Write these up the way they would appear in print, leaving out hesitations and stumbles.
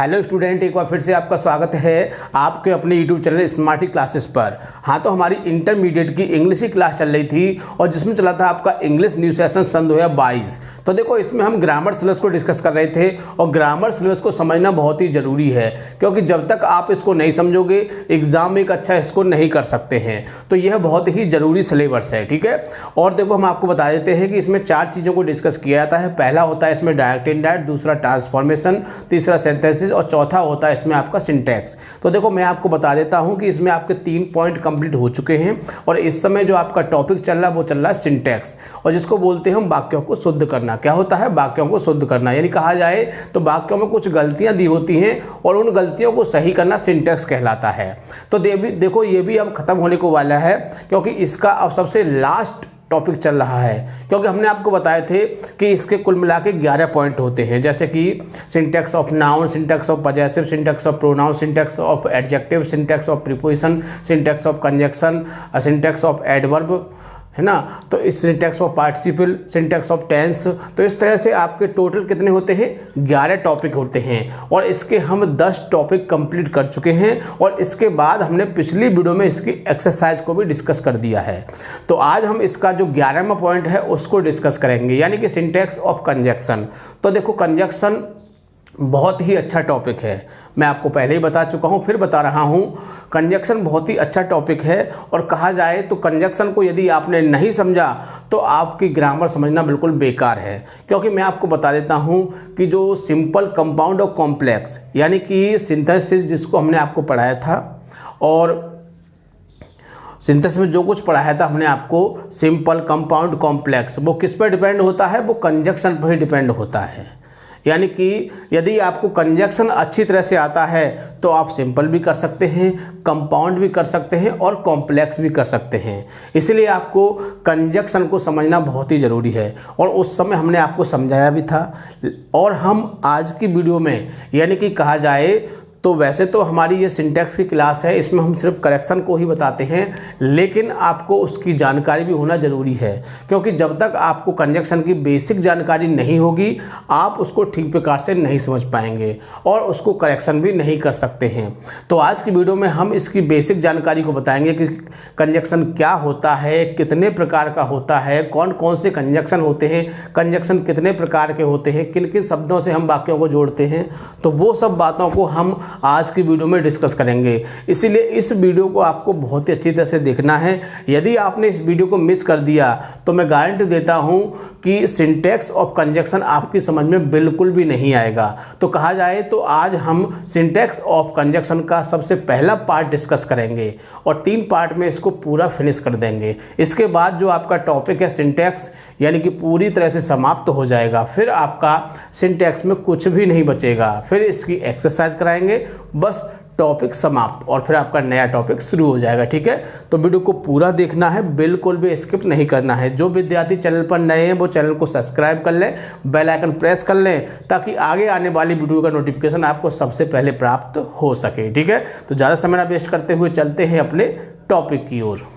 Hello student, एक बार फिर से आपका स्वागत है आपके अपने यूट्यूब चैनल स्मार्टी क्लासेस पर। हाँ, तो हमारी इंटरमीडिएट की इंग्लिश की क्लास चल रही थी और जिसमें चला था आपका इंग्लिश न्यू सेशन सन 2022। तो देखो, इसमें हम ग्रामर सिलेबस को डिस्कस कर रहे थे और ग्रामर सिलेबस को समझना बहुत ही ज़रूरी है, क्योंकि जब तक आप इसको नहीं समझोगे एग्जाम में एक अच्छा इसको नहीं कर सकते हैं। तो यह बहुत ही ज़रूरी सिलेबस है, ठीक है। और देखो, हम आपको बता देते हैं कि इसमें 4 चीज़ों को डिस्कस किया जाता है। पहला होता है इसमें डायरेक्ट इनडायरेक्ट, दूसरा ट्रांसफॉर्मेशन, तीसरा सिंथेसिस और चौथा होता है इसमें आपका सिंटैक्स। तो देखो, मैं आपको बता देता हूं कि इसमें आपके 3 पॉइंट कंप्लीट हो चुके हैं और इस समय जो आपका टॉपिक चल रहा है वो चल रहा है सिंटैक्स, और जिसको बोलते हैं हम वाक्यों को शुद्ध करना। क्या होता है? वाक्यों को शुद्ध करना, यानी कहा जाए तो वाक्यों में कुछ गलतियां दी होती हैं और उन गलतियों को सही करना सिंटैक्स कहलाता है। तो देखो, ये भी अब खत्म होने को वाला है, क्योंकि इसका अब सबसे लास्ट टॉपिक चल रहा है। क्योंकि हमने आपको बताए थे कि इसके कुल मिला के 11 पॉइंट होते हैं, जैसे कि syntax of noun, syntax of possessive, syntax of pronoun, syntax of adjective, syntax of preposition, syntax of conjunction, syntax of adverb, है ना। तो इस syntax of participle, syntax of tense. तो इस तरह से आपके टोटल कितने होते हैं? 11 टॉपिक होते हैं और इसके हम 10 टॉपिक कंप्लीट कर चुके हैं और इसके बाद हमने पिछली वीडियो में इसकी एक्सरसाइज को भी डिस्कस कर दिया है। तो आज हम इसका जो 11वां पॉइंट है उसको डिस्कस करेंगे, यानी कि सिंटैक्स ऑफ कंजक्शन। तो देखो, कंजक्शन बहुत ही अच्छा टॉपिक है, मैं आपको पहले ही बता चुका हूँ, फिर बता रहा हूँ। कंजक्शन बहुत ही अच्छा टॉपिक है और कहा जाए तो कंजक्शन को यदि आपने नहीं समझा तो आपकी ग्रामर समझना बिल्कुल बेकार है। क्योंकि मैं आपको बता देता हूँ कि जो सिंपल, कंपाउंड और कॉम्प्लेक्स, यानी कि सिंथेसिस जिसको हमने आपको पढ़ाया था, और सिंथेसिस में जो कुछ पढ़ाया था हमने आपको, सिंपल, कंपाउंड, कॉम्प्लेक्स, वो किस पर डिपेंड होता है? वो कंजक्शन पर ही डिपेंड होता है। यानी कि यदि आपको कंजक्शन अच्छी तरह से आता है तो आप सिंपल भी कर सकते हैं, कंपाउंड भी कर सकते हैं और कॉम्प्लेक्स भी कर सकते हैं। इसलिए आपको कंजक्शन को समझना बहुत ही ज़रूरी है और उस समय हमने आपको समझाया भी था। और हम आज की वीडियो में, यानी कि कहा जाए तो वैसे तो हमारी ये सिंटैक्स की क्लास है, इसमें हम सिर्फ करेक्शन को ही बताते हैं, लेकिन आपको उसकी जानकारी भी होना ज़रूरी है। क्योंकि जब तक आपको कंजक्शन की बेसिक जानकारी नहीं होगी आप उसको ठीक प्रकार से नहीं समझ पाएंगे और उसको करेक्शन भी नहीं कर सकते हैं। तो आज की वीडियो में हम इसकी बेसिक जानकारी को बताएंगे कि कंजक्शन क्या होता है, कितने प्रकार का होता है, कौन कौन से कंजक्शन होते हैं, कंजक्शन कितने प्रकार के होते हैं, किन किन शब्दों से हम वाक्यों को जोड़ते हैं। तो वो सब बातों को हम आज की वीडियो में डिस्कस करेंगे। इसीलिए इस वीडियो को आपको बहुत ही अच्छी तरह से देखना है। यदि आपने इस वीडियो को मिस कर दिया तो मैं गारंटी देता हूं कि सिंटैक्स ऑफ कंजक्शन आपकी समझ में बिल्कुल भी नहीं आएगा। तो कहा जाए तो आज हम सिंटैक्स ऑफ कंजक्शन का सबसे पहला पार्ट डिस्कस करेंगे और 3 पार्ट में इसको पूरा फिनिश कर देंगे। इसके बाद जो आपका टॉपिक है सिंटैक्स, यानी कि पूरी तरह से समाप्त हो जाएगा। फिर आपका सिंटैक्स में कुछ भी नहीं बचेगा, फिर इसकी एक्सरसाइज कराएंगे, बस टॉपिक समाप्त और फिर आपका नया टॉपिक शुरू हो जाएगा, ठीक है। तो वीडियो को पूरा देखना है, बिल्कुल भी स्किप नहीं करना है। जो विद्यार्थी चैनल पर नए हैं वो चैनल को सब्सक्राइब कर लें, बेल आइकन प्रेस कर लें, ताकि आगे आने वाली वीडियो का नोटिफिकेशन आपको सबसे पहले प्राप्त हो सके, ठीक है। तो ज़्यादा समय ना वेस्ट करते हुए चलते हैं अपने टॉपिक की ओर।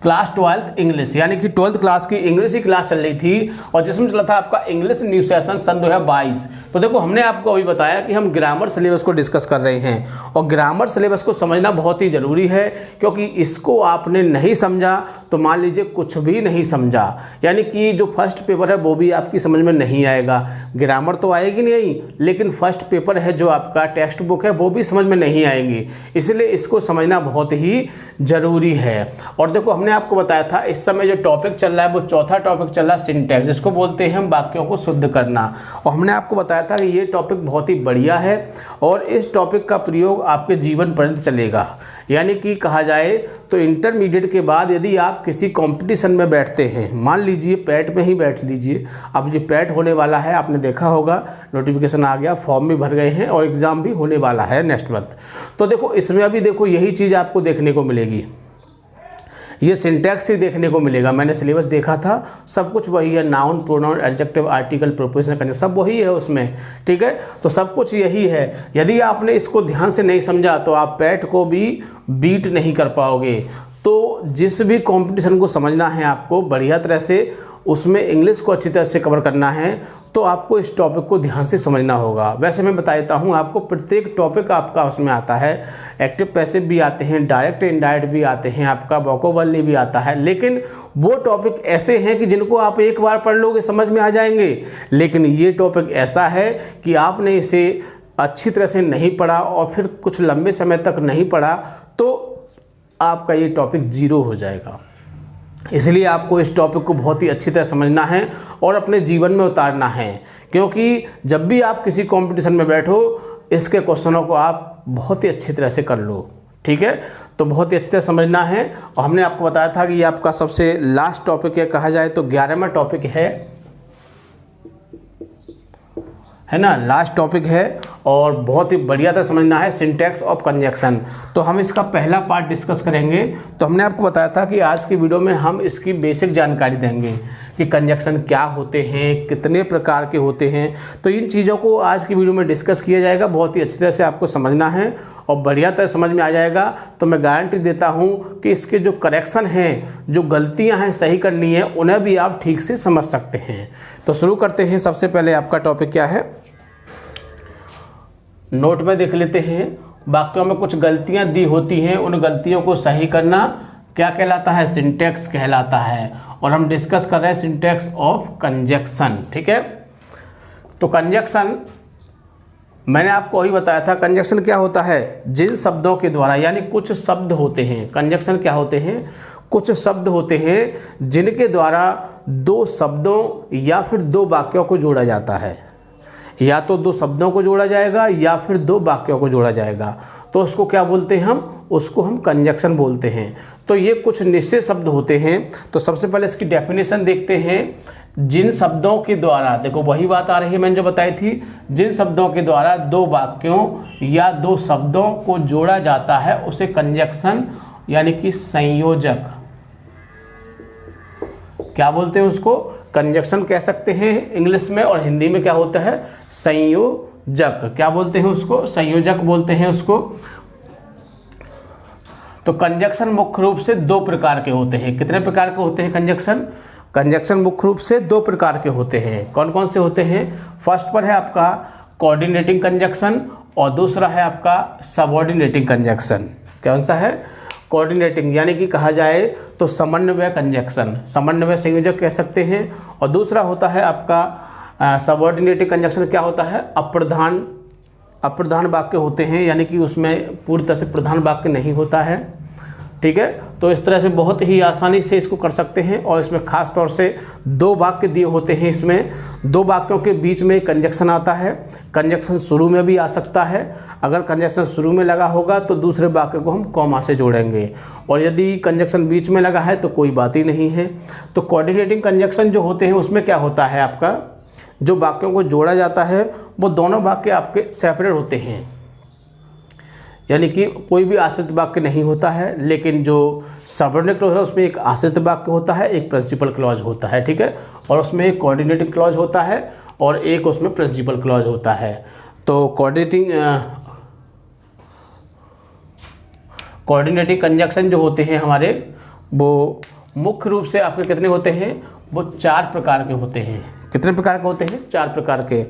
क्लास 12th इंग्लिश, यानी कि 12th क्लास की इंग्लिश की क्लास चल रही थी और जिसमें चला था आपका इंग्लिश न्यू सेशन सन 2022। तो देखो, हमने आपको अभी बताया कि हम ग्रामर सिलेबस को डिस्कस कर रहे हैं और ग्रामर सिलेबस को समझना बहुत ही ज़रूरी है, क्योंकि इसको आपने नहीं समझा तो मान लीजिए कुछ भी नहीं समझा। यानी कि जो फर्स्ट पेपर है वो भी आपकी समझ में नहीं आएगा, ग्रामर तो आएगी नहीं, लेकिन फर्स्ट पेपर है जो आपका टेक्स्ट बुक है वो भी समझ में नहीं आएंगी। इसलिए इसको समझना बहुत ही ज़रूरी है। और देखो, हमने आपको बताया था इस समय जो टॉपिक चल रहा है वो चौथा टॉपिक चल रहा है सिंटैक्स, जिसको बोलते हैं हम वाक्यों को शुद्ध करना। और हमने आपको बताया था कि ये टॉपिक बहुत ही बढ़िया है और इस टॉपिक का प्रयोग आपके जीवन पर्यंत चलेगा। यानी कि कहा जाए तो इंटरमीडिएट के बाद यदि आप किसी कंपटीशन में बैठते हैं, मान लीजिए पैट में ही बैठ लीजिए, अब ये पैट होने वाला है, आपने देखा होगा नोटिफिकेशन आ गया, फॉर्म भी भर गए हैं और एग्ज़ाम भी होने वाला है नेक्स्ट मंथ। तो देखो, इसमें अभी देखो यही चीज़ आपको देखने को मिलेगी, ये सिंटैक्स ही देखने को मिलेगा। मैंने सिलेबस देखा था, सब कुछ वही है, noun, pronoun, adjective, article, preposition, conjunction, सब वही है उसमें, ठीक है। तो सब कुछ यही है। यदि आपने इसको ध्यान से नहीं समझा तो आप पैट को भी बीट नहीं कर पाओगे। तो जिस भी कंपटीशन को समझना है आपको बढ़िया तरह से, उसमें इंग्लिश को अच्छी तरह से कवर करना है, तो आपको इस टॉपिक को ध्यान से समझना होगा। वैसे मैं बता देता हूँ आपको, प्रत्येक टॉपिक आपका उसमें आता है, एक्टिव पैसिव भी आते हैं, डायरेक्ट इनडायरेक्ट भी आते हैं, आपका वोकैबुलरी भी आता है, लेकिन वो टॉपिक ऐसे हैं कि जिनको आप एक बार पढ़ लोगे समझ में आ जाएंगे। लेकिन ये टॉपिक ऐसा है कि आपने इसे अच्छी तरह से नहीं पढ़ा और फिर कुछ लंबे समय तक नहीं पढ़ा तो आपका ये टॉपिक जीरो हो जाएगा। इसलिए आपको इस टॉपिक को बहुत ही अच्छी तरह समझना है और अपने जीवन में उतारना है, क्योंकि जब भी आप किसी कंपटीशन में बैठो इसके क्वेश्चनों को आप बहुत ही अच्छी तरह से कर लो। ठीक है, तो बहुत ही अच्छी तरह समझना है। और हमने आपको बताया था कि ये आपका सबसे लास्ट टॉपिक है, कहा जाए तो 11वां टॉपिक है ना, लास्ट टॉपिक है और बहुत ही बढ़िया तरह समझना है, सिंटैक्स ऑफ कंजक्शन। तो हम इसका पहला पार्ट डिस्कस करेंगे। तो हमने आपको बताया था कि आज की वीडियो में हम इसकी बेसिक जानकारी देंगे कि कंजक्शन क्या होते हैं, कितने प्रकार के होते हैं। तो इन चीज़ों को आज की वीडियो में डिस्कस किया जाएगा, बहुत ही अच्छी तरह से आपको समझना है और बढ़िया तरह समझ में आ जाएगा। तो मैं गारंटी देता हूँ कि इसके जो करेक्शन हैं, जो गलतियाँ हैं सही करनी है, उन्हें भी आप ठीक से समझ सकते हैं। तो शुरू करते हैं। सबसे पहले आपका टॉपिक क्या है, नोट में देख लेते हैं। वाक्यों में कुछ गलतियां दी होती हैं, उन गलतियों को सही करना क्या कहलाता है, सिंटैक्स कहलाता है। और हम डिस्कस कर रहे हैं सिंटैक्स ऑफ कंजक्शन। ठीक है, तो कंजक्शन मैंने आपको वही बताया था। कंजक्शन क्या होता है, जिन शब्दों के द्वारा, यानी कुछ शब्द होते हैं, कंजक्शन क्या होते हैं, कुछ शब्द होते हैं जिनके द्वारा दो शब्दों या फिर दो वाक्यों को जोड़ा जाता है। या तो दो शब्दों को जोड़ा जाएगा या फिर दो वाक्यों को जोड़ा जाएगा, तो उसको क्या बोलते हैं हम, उसको हम कंजक्शन बोलते हैं। तो ये कुछ निश्चित शब्द होते हैं। तो सबसे पहले इसकी डेफिनेशन देखते हैं। जिन शब्दों के द्वारा, देखो वही बात आ रही है मैंने जो बताई थी, जिन शब्दों के द्वारा दो वाक्यों या दो शब्दों को जोड़ा जाता है उसे कंजक्शन यानी कि संयोजक क्या बोलते हैं, उसको कंजक्शन कह सकते हैं इंग्लिश में, और हिंदी में क्या होता है, संयोजक। क्या बोलते हैं उसको, संयोजक बोलते हैं उसको। तो कंजक्शन मुख्य रूप से दो प्रकार के होते हैं। कितने प्रकार के होते हैं कंजक्शन, कंजक्शन मुख्य रूप से दो प्रकार के होते हैं। कौन कौन से होते हैं, फर्स्ट पर है आपका कोऑर्डिनेटिंग कंजक्शन और दूसरा है आपका सबऑर्डिनेटिंग कंजक्शन। कौन सा है, कोऑर्डिनेटिंग यानी कि कहा जाए तो समन्वय कंजक्शन, समन्वय संयोजक कह सकते हैं। और दूसरा होता है आपका सबऑर्डिनेटिंग कंजक्शन। क्या होता है, अप्रधान वाक्य होते हैं, यानी कि उसमें पूरी तरह से प्रधान वाक्य नहीं होता है। ठीक है, तो इस तरह से बहुत ही आसानी से इसको कर सकते हैं। और इसमें खास तौर से दो वाक्य दिए होते हैं, इसमें दो वाक्यों के बीच में कंजक्शन आता है। कंजक्शन शुरू में भी आ सकता है, अगर कंजक्शन शुरू में लगा होगा तो दूसरे वाक्य को हम कॉमा से जोड़ेंगे, और यदि कंजक्शन बीच में लगा है तो कोई बात ही नहीं है। तो कोऑर्डिनेटिंग कंजक्शन जो होते हैं उसमें क्या होता है, आपका जो वाक्यों को जोड़ा जाता है वो दोनों वाक्य आपके सेपरेट होते हैं, यानी कि कोई भी आश्रित वाक्य नहीं होता है। लेकिन जो सबऑर्डिनेट क्लॉज है उसमें एक आश्रित वाक्य होता है, एक प्रिंसिपल क्लॉज होता है। ठीक है, और उसमें एक कोऑर्डिनेटिंग क्लॉज होता है और एक उसमें प्रिंसिपल क्लॉज होता है। तो कोऑर्डिनेटिंग कंजक्शन जो होते हैं हमारे, वो मुख्य रूप से आपके कितने होते हैं, वो 4 प्रकार के होते हैं। कितने प्रकार के होते हैं, 4 प्रकार के।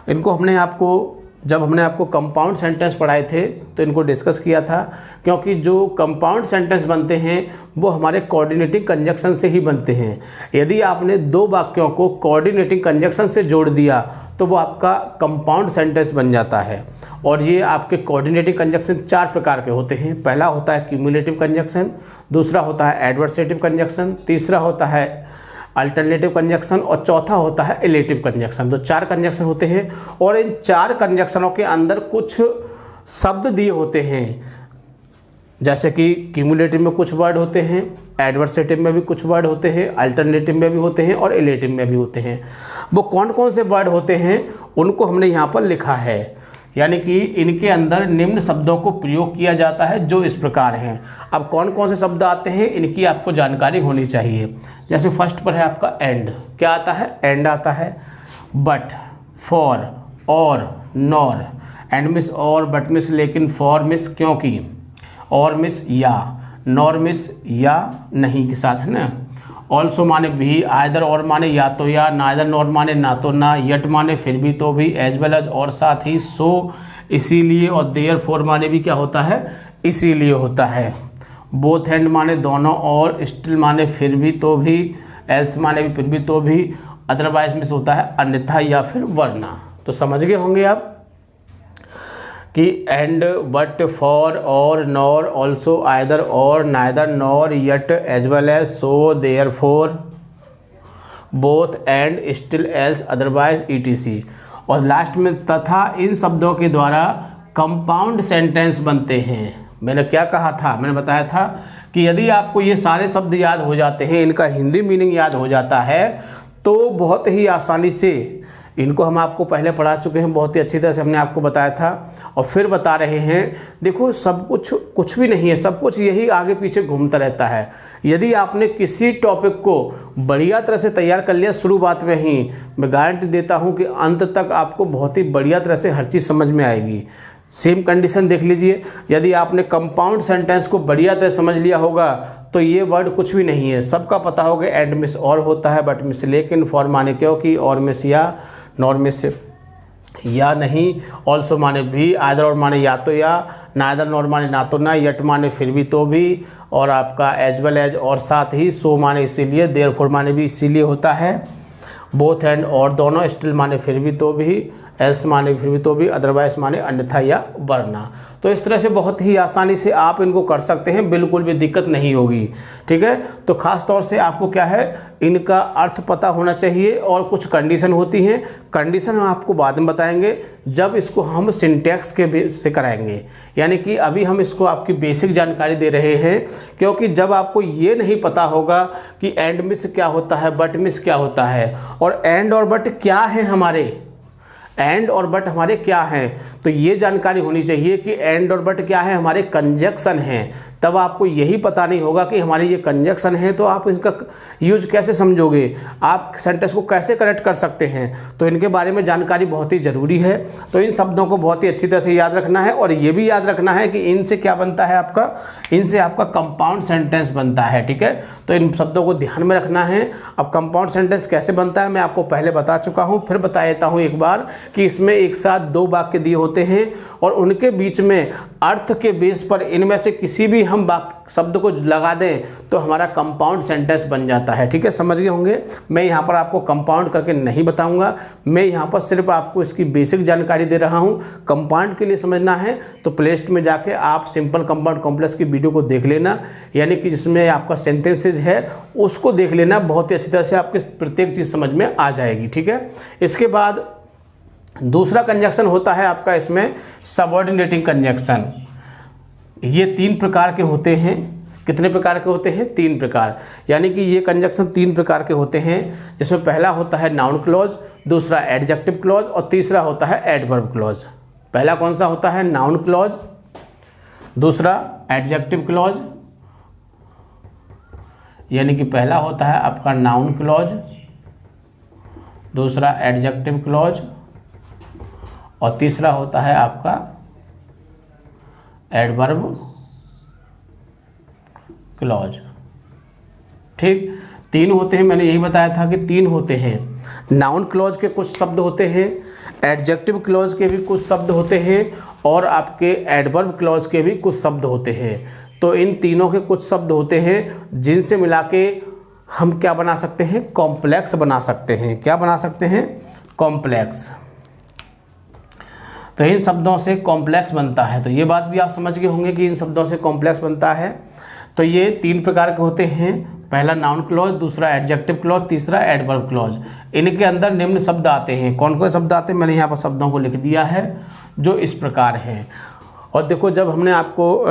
इनको जब हमने आपको कंपाउंड सेंटेंस पढ़ाए थे तो इनको डिस्कस किया था, क्योंकि जो कंपाउंड सेंटेंस बनते हैं वो हमारे कोऑर्डिनेटिंग कंजक्शन से ही बनते हैं। यदि आपने दो वाक्यों को कोऑर्डिनेटिंग कंजक्शन से जोड़ दिया तो वो आपका कंपाउंड सेंटेंस बन जाता है। और ये आपके कोऑर्डिनेटिंग कंजक्शन 4 प्रकार के होते हैं। पहला होता है क्यूमुलेटिव कंजक्शन, दूसरा होता है एडवर्सेटिव कंजक्शन, तीसरा होता है अल्टरनेटिव कंजक्शन और चौथा होता है इलेटिव कंजक्शन। तो 4 कंजक्शन होते हैं और इन 4 कंजक्शनों के अंदर कुछ शब्द दिए होते हैं, जैसे कि क्यूमुलेटिव में कुछ वर्ड होते हैं, एडवर्सेटिव में भी कुछ वर्ड होते हैं, अल्टरनेटिव में भी होते हैं और इलेटिव में भी होते हैं। वो कौन कौन से वर्ड होते हैं उनको हमने यहाँ पर लिखा है, यानी कि इनके अंदर निम्न शब्दों को प्रयोग किया जाता है जो इस प्रकार हैं। अब कौन कौन से शब्द आते हैं इनकी आपको जानकारी होनी चाहिए। जैसे फर्स्ट पर है आपका एंड। क्या आता है, एंड आता है, बट, फॉर, और, नॉर। एंड मिस और, बट मिस लेकिन, फॉर मिस क्योंकि, और मिस या, नॉर मिस या नहीं के साथ, है ना। ऑल्सो माने भी, आइदर और माने या तो या, नाइदर नॉर माने ना तो ना, यट माने फिर भी तो भी, एज वेल एज और साथ ही, सो इसीलिए, और देयर फोर माने भी क्या होता है, इसीलिए होता है। बोथ एंड माने दोनों और, स्टिल माने फिर भी तो भी, एल्स माने भी फिर भी तो भी, अदरवाइज में से होता है अन्यथा या फिर वरना। तो समझ गए होंगे आप कि एंड, बट, फॉर, और, नॉर, ऑल्सो, आइदर और, neither, nor, yet, as well as, so, therefore, both, and, still, else, otherwise, etc. और लास्ट में तथा इन शब्दों के द्वारा कंपाउंड सेंटेंस बनते हैं। मैंने क्या कहा था, मैंने बताया था कि यदि आपको ये सारे शब्द याद हो जाते हैं, इनका हिंदी मीनिंग याद हो जाता है, तो बहुत ही आसानी से, इनको हम आपको पहले पढ़ा चुके हैं, बहुत ही अच्छी तरह से हमने आपको बताया था और फिर बता रहे हैं। देखो सब कुछ भी नहीं है, सब कुछ यही आगे पीछे घूमता रहता है। यदि आपने किसी टॉपिक को बढ़िया तरह से तैयार कर लिया शुरुआत में ही, मैं गारंटी देता हूं कि अंत तक आपको बहुत ही बढ़िया तरह से हर चीज़ समझ में आएगी। सेम कंडीशन देख लीजिए, यदि आपने कंपाउंड सेंटेंस को बढ़िया तरह समझ लिया होगा तो ये वर्ड कुछ भी नहीं है, सबका पता होगा एंड मिस और होता है, बट मिस लेकिन, फॉर माने क्योंकि, और मिस या, नॉर मिस या नहीं, ऑल्सो माने भी, आइदर और माने या तो या, नाइदर नॉर माने ना तो ना, यट माने फिर भी तो भी, और आपका एज वेल एज और साथ ही, सो माने इसीलिए, देयरफॉर माने भी इसीलिए होता है, बोथ एंड और दोनों, स्टिल माने फिर भी तो भी, एल्स माने फिर भी तो भी, अदरवाइज माने अन्यथा या वरना। तो इस तरह से बहुत ही आसानी से आप इनको कर सकते हैं, बिल्कुल भी दिक्कत नहीं होगी। ठीक है, तो ख़ास तौर से आपको क्या है, इनका अर्थ पता होना चाहिए और कुछ कंडीशन होती हैं। कंडीशन हम आपको बाद में बताएंगे जब इसको हम सिंटैक्स के बेस से कराएंगे, यानी कि अभी हम इसको आपकी बेसिक जानकारी दे रहे हैं, क्योंकि जब आपको ये नहीं पता होगा कि एंड मिस क्या होता है, बट मिस क्या होता है, और एंड और बट क्या है हमारे, एंड और बट हमारे क्या हैं, तो ये जानकारी होनी चाहिए कि एंड और बट क्या है, हमारे कंजक्शन हैं। तब आपको यही पता नहीं होगा कि हमारे ये कंजक्शन है, तो आप इसका यूज कैसे समझोगे, आप सेंटेंस को कैसे करेक्ट कर सकते हैं। तो इनके बारे में जानकारी बहुत ही ज़रूरी है। तो इन शब्दों को बहुत ही अच्छी तरह से याद रखना है, और ये भी याद रखना है कि इनसे क्या बनता है आपका, इनसे आपका कंपाउंड सेंटेंस बनता है। ठीक है, तो इन शब्दों को ध्यान में रखना है। अब कंपाउंड सेंटेंस कैसे बनता है मैं आपको पहले बता चुका हूँ, फिर बता देता हूँ एक बार कि इसमें एक साथ दो वाक्य दिए होते हैं और उनके बीच में अर्थ के बेस पर इनमें से किसी भी हम शब्द को लगा दें तो हमारा कंपाउंड सेंटेंस बन जाता है। ठीक है, समझ गए होंगे। मैं यहाँ पर आपको कंपाउंड करके नहीं बताऊंगा, मैं यहाँ पर सिर्फ आपको इसकी बेसिक जानकारी दे रहा हूँ। कंपाउंड के लिए समझना है तो प्लेलिस्ट में जाके आप सिंपल कंपाउंड कॉम्प्लेक्स की वीडियो को देख लेना, यानी कि जिसमें आपका सेंटेंसेज है उसको देख लेना, बहुत ही अच्छी तरह से आपके प्रत्येक चीज़ समझ में आ जाएगी। ठीक है, इसके बाद दूसरा कंजक्शन होता है आपका इसमें सबऑर्डिनेटिंग कंजक्शन। ये 3 प्रकार के होते हैं। कितने प्रकार के होते हैं? 3 प्रकार, यानी कि ये कंजक्शन 3 प्रकार के होते हैं, जिसमें पहला होता है नाउन क्लॉज, दूसरा एडजेक्टिव क्लॉज और तीसरा होता है एडवर्ब क्लॉज। पहला कौन सा होता है? नाउन क्लॉज, दूसरा एडजेक्टिव क्लॉज, यानी कि पहला होता है आपका नाउन क्लॉज, दूसरा एडजेक्टिव क्लॉज और तीसरा होता है आपका एडवर्ब क्लॉज। ठीक, 3 होते हैं, मैंने यही बताया था कि 3 होते हैं। नाउन क्लॉज के कुछ शब्द होते हैं, एडजेक्टिव क्लॉज के भी कुछ शब्द होते हैं और आपके एडवर्ब क्लॉज के भी कुछ शब्द होते हैं। तो इन तीनों के कुछ शब्द होते हैं जिनसे मिला के हम क्या बना सकते हैं? कॉम्प्लेक्स बना सकते हैं। क्या बना सकते हैं? कॉम्प्लेक्स। तो इन शब्दों से कॉम्प्लेक्स बनता है, तो ये बात भी आप समझ गए होंगे कि इन शब्दों से कॉम्प्लेक्स बनता है। तो ये 3 प्रकार के होते हैं, पहला नाउन क्लॉज, दूसरा एडजेक्टिव क्लॉज, तीसरा एडवर्ब क्लॉज। इनके अंदर निम्न शब्द आते हैं। कौन कौन शब्द आते हैं मैंने यहाँ पर शब्दों को लिख दिया है, जो इस प्रकार हैं। और देखो, जब हमने आपको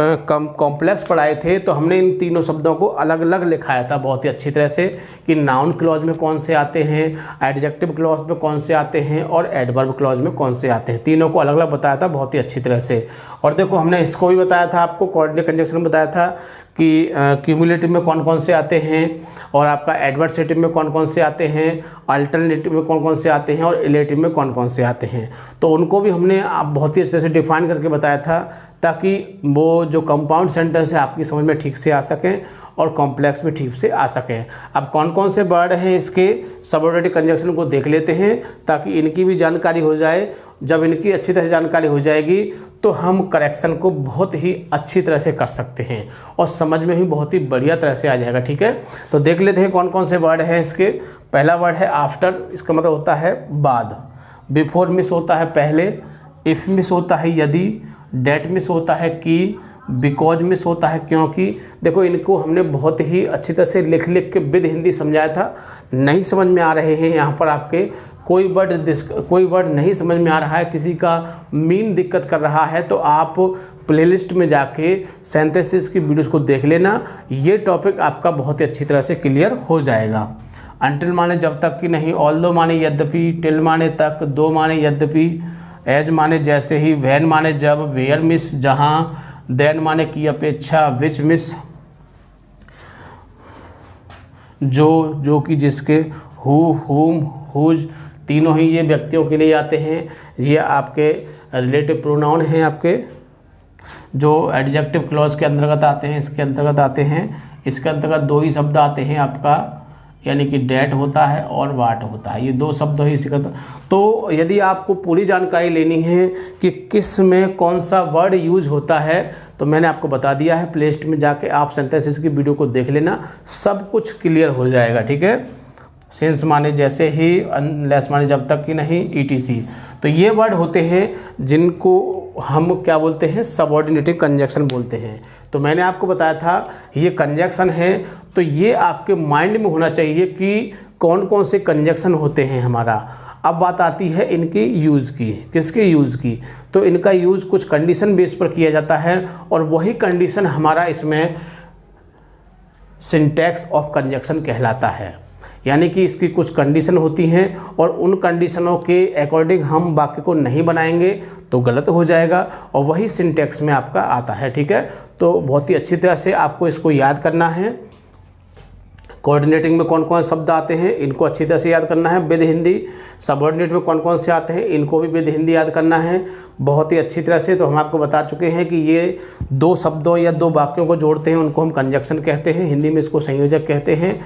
कॉम्प्लेक्स पढ़ाए थे तो हमने इन तीनों शब्दों को अलग अलग लिखाया था बहुत ही अच्छी तरह से, कि नाउन क्लॉज में कौन से आते हैं, एडजेक्टिव क्लॉज में कौन से आते हैं और एडवर्ब क्लॉज में कौन से आते हैं। तीनों को अलग अलग बताया था बहुत ही अच्छी तरह से। और देखो, हमने इसको भी बताया था आपको, कोऑर्डिनेट कंजक्शन में बताया था कि क्यूमुलेटिव में कौन कौन से आते हैं और आपका एडवर्सेटिव में कौन कौन से आते हैं, अल्टरनेटिव में कौन कौन से आते हैं और इलेटिव में कौन कौन से आते हैं। तो उनको भी हमने आप बहुत ही अच्छे से डिफाइन करके बताया था, ताकि वो जो कंपाउंड सेंटेंस है आपकी समझ में ठीक से आ सकें और कॉम्प्लेक्स में ठीक से आ सकें। अब कौन कौन से वर्ड हैं इसके सबऑर्डिनेट कंजंक्शन को देख लेते हैं ताकि इनकी भी जानकारी हो जाए। जब इनकी अच्छी तरह से जानकारी हो जाएगी तो हम करेक्शन को बहुत ही अच्छी तरह से कर सकते हैं और समझ में भी बहुत ही बढ़िया तरह से आ जाएगा। ठीक है, तो देख लेते हैं कौन कौन से वर्ड हैं इसके। पहला वर्ड है आफ्टर, इसका मतलब होता है बाद। बिफोर मिस होता है पहले, इफ़ मिस होता है यदि, डेट मिस होता है कि, बिकॉज मिस होता है क्योंकि। देखो इनको हमने बहुत ही अच्छी तरह से लिख के विद हिंदी समझाया था, नहीं समझ में आ रहे हैं यहाँ पर आपके कोई वर्ड नहीं समझ में आ रहा है, किसी का मीन दिक्कत कर रहा है तो आप प्लेलिस्ट में जाके सिंथेसिस की वीडियोस को देख लेना, ये टॉपिक आपका बहुत ही अच्छी तरह से क्लियर हो जाएगा। अनटिल माने जब तक कि नहीं, ऑल्दो माने यद्यपि, टिल माने तक, दो माने यद्यपि, एज माने जैसे ही, व्हेन माने जब, वेयर मिस जहाँ, देन माने की अपेक्षा, विच मिस जो कि जिसके, हु, हुम, हुज, तीनों ही ये व्यक्तियों के लिए आते हैं। ये आपके रिलेटिव प्रोनाउन हैं आपके जो एडजेक्टिव क्लॉज के अंतर्गत आते हैं, इसके अंतर्गत आते हैं। इसके अंतर्गत दो ही शब्द आते हैं आपका, यानी कि डेट होता है और वाट होता है, ये दो शब्द ही सिखाता। तो यदि आपको पूरी जानकारी लेनी है कि किस में कौन सा वर्ड यूज होता है तो मैंने आपको बता दिया है, प्लेलिस्ट में जाके आप सिंथेसिस की वीडियो को देख लेना, सब कुछ क्लियर हो जाएगा। ठीक है, सिंस माने जैसे ही, अनलेस माने जब तक कि नहीं, ईटीसी। तो ये वर्ड होते हैं जिनको हम क्या बोलते हैं, सबऑर्डिनेटिव कंजंक्शन बोलते हैं। तो मैंने आपको बताया था ये कंजंक्शन है, तो ये आपके माइंड में होना चाहिए कि कौन कौन से कंजंक्शन होते हैं हमारा। अब बात आती है इनकी यूज़ की, किसके यूज़ की, तो इनका यूज़ कुछ कंडीशन बेस पर किया जाता है और वही कंडीशन हमारा इसमें सिंटैक्स ऑफ कंजंक्शन कहलाता है। यानी कि इसकी कुछ कंडीशन होती हैं और उन कंडीशनों के अकॉर्डिंग हम वाक्य को नहीं बनाएंगे तो गलत हो जाएगा और वही सिंटैक्स में आपका आता है। ठीक है, तो बहुत ही अच्छी तरह से आपको इसको याद करना है। कोऑर्डिनेटिंग में कौन कौन शब्द आते हैं इनको अच्छी तरह से याद करना है विद हिंदी। सबऑर्डिनेट में कौन कौन से आते हैं इनको भी विद हिंदी याद करना है बहुत ही अच्छी तरह से। तो हम आपको बता चुके हैं कि ये दो शब्दों या दो वाक्यों को जोड़ते हैं, उनको हम कंजंक्शन कहते हैं, हिंदी में इसको संयोजक कहते हैं।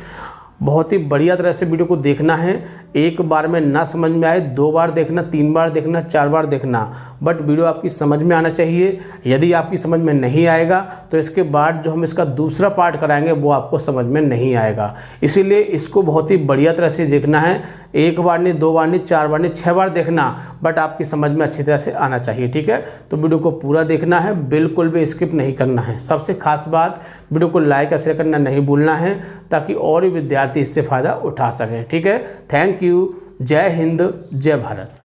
बहुत ही बढ़िया तरह से वीडियो को देखना है, एक बार में ना समझ में आए, दो बार देखना, तीन बार देखना, चार बार देखना, बट वीडियो आपकी समझ में आना चाहिए। यदि आपकी समझ में नहीं आएगा तो इसके बाद जो हम इसका दूसरा पार्ट कराएंगे वो आपको समझ में नहीं आएगा। इसीलिए इसको बहुत ही बढ़िया तरह से देखना है, एक बार नहीं, दो बार नहीं, चार बार नहीं, 6 बार देखना, बट आपकी समझ में अच्छी तरह से आना चाहिए। ठीक है, तो वीडियो को पूरा देखना है, बिल्कुल भी स्किप नहीं करना है। सबसे खास बात, वीडियो को लाइक और शेयर करना नहीं भूलना है ताकि और भी विद्यार्थी इससे फ़ायदा उठा सकें। ठीक है, थैंक यू, जय हिंद, जय भारत।